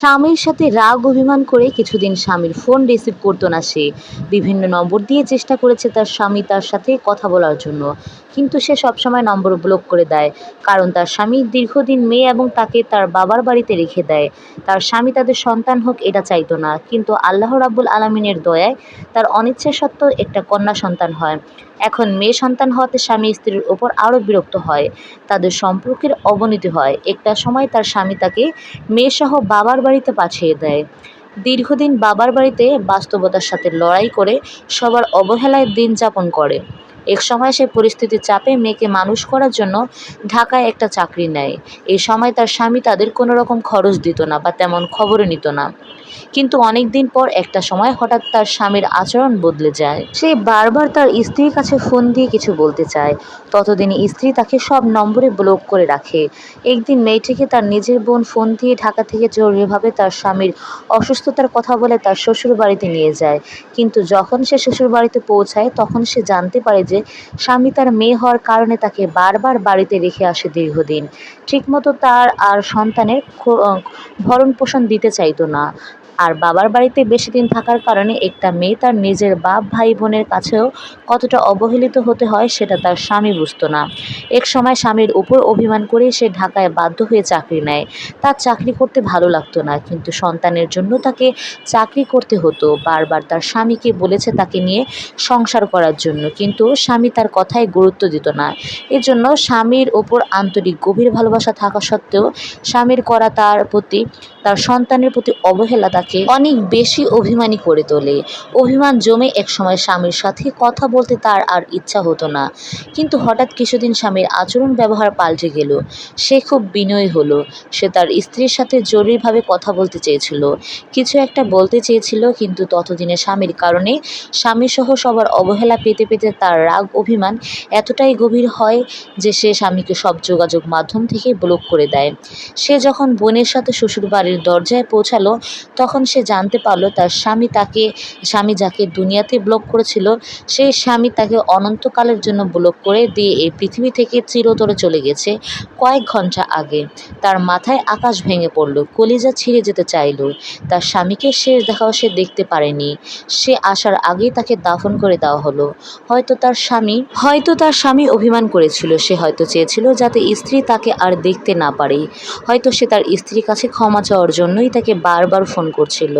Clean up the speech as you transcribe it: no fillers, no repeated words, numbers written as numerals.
স্বামীর সাথে রাগ অভিমান করে কিছুদিন স্বামীর ফোন রিসিভ করতো না সে। বিভিন্ন নম্বর দিয়ে চেষ্টা করেছে তার স্বামী তার সাথে কথা বলার জন্য, কিন্তু সে সবসময় নম্বর ব্লক করে দেয়। কারণ তার স্বামী দীর্ঘদিন মেয়ে এবং তাকে তার বাবার বাড়িতে রেখে দেয়। তার স্বামী তাদের সন্তান হোক এটা চাইতো না, কিন্তু আল্লাহ রাব্বুল আলামিনের দয়ায় তার অনিচ্ছা সত্ত্বেও একটা কন্যা সন্তান হয়। এখন মেয়ে সন্তান হওয়াতে স্বামী স্ত্রীর ওপর আরও বিরক্ত হয়। তাদের সম্পর্কের অবনতি হয়। একটা সময় তার স্বামী তাকে মেয়েসহ বাবার বাড়িতে পাঠিয়ে দেয়। দীর্ঘদিন বাবার বাড়িতে বাস্তবতার সাথে লড়াই করে সবার অবহেলায় দিন যাপন করে। একসময় সে পরিস্থিতির চাপে মেয়েকে মানুষ করার জন্য ঢাকায় একটা চাকরি নেয়। এই সময় তার স্বামী তাদের কোনো রকম খরচ দিত না বা তেমন খবরও নিত না। কিন্তু অনেক দিন পর একটা সময় হঠাৎ তার স্বামীর আচরণ বদলে যায়। সে বারবার তার স্ত্রীর কাছে ফোন দিয়ে কিছু বলতে চায়। ততদিনে স্ত্রী তাকে সব নম্বরে ব্লক করে রাখে। একদিন মেয়েটিকে তার নিজের বোন ফোন দিয়ে ঢাকা থেকে জরুরিভাবে তার স্বামীর অসুস্থতার কথা বলে তার শ্বশুর বাড়িতে নিয়ে যায়। কিন্তু যখন সে শ্বশুর বাড়িতে পৌঁছায় তখন সে জানতে পারে যে স্বামী তার মেয়ে হওয়ার কারণে তাকে বারবার বাড়িতে রেখে আসে দীর্ঘদিন। ঠিকমতো তার আর সন্তানের ভরণ পোষণ দিতে চাইতো না। আর বাবার বাড়িতে বেশি দিন থাকার কারণে একটা মেয়ে তার নিজের বাপ ভাই বোনের কাছেও কতটা অবহেলিত হতে হয় সেটা তার স্বামী বুঝতো না। এক সময় স্বামীর উপর অভিমান করে সে ঢাকায় বাধ্য হয়ে চাকরি নেয়। তার চাকরি করতে ভালো লাগতো না, কিন্তু সন্তানের জন্য তাকে চাকরি করতে হতো। বারবার তার স্বামীকে বলেছে তাকে নিয়ে সংসার করার জন্য, কিন্তু স্বামী তার কথায় গুরুত্ব দিত না। এজন্য স্বামীর ওপর আন্তরিক গভীর ভালোবাসা থাকা সত্ত্বেও স্বামীর করা তার সন্তানের প্রতি অবহেলা তাকে অনেক বেশি অভিমানী করে তোলে। অভিমান জমে একসময় স্বামীর সাথে কথা বলতে তার আর ইচ্ছা হতো না। কিন্তু হঠাৎ কিছুদিন স্বামীর আচরণ ব্যবহার পাল্টে গেল। সে খুব বিনয়ী হলো। সে তার স্ত্রীর সাথে জরুরিভাবে কথা বলতে চেয়েছিল, কিছু একটা বলতে চেয়েছিল, কিন্তু ততদিনে স্বামীর কারণে স্বামীসহ সবার অবহেলা পেতে পেতে তার রাগ অভিমান এতটাই গভীর হয় যে সে স্বামীকে সব যোগাযোগ মাধ্যম থেকে ব্লক করে দেয়। সে যখন বোনের সাথে শ্বশুরবাড়ির দরজায় পৌঁছালো তখন সে জানতে পারল তার স্বামী যাকে দুনিয়াতে ব্লক করেছিল সেই স্বামী তাকে অনন্তকালের জন্য ব্লক করে দিয়ে এই পৃথিবী থেকে চিরতরে চলে গেছে কয়েক ঘন্টা আগে। তার মাথায় আকাশ ভেঙে পড়ল, কলিজা ছিঁড়ে যেতে চাইল। তার স্বামীকে শেষ দেখাও সে দেখতে পারেনি। সে আসার আগেই তাকে দাফন করে দেওয়া হলো। হয়তো তার স্বামী অভিমান করেছিল। সে হয়তো চেয়েছিল যাতে স্ত্রী তাকে আর দেখতে না পারে। হয়তো সে তার স্ত্রীর কাছে ক্ষমা চাওয়ার জন্যই তাকে বারবার ফোন করছিল।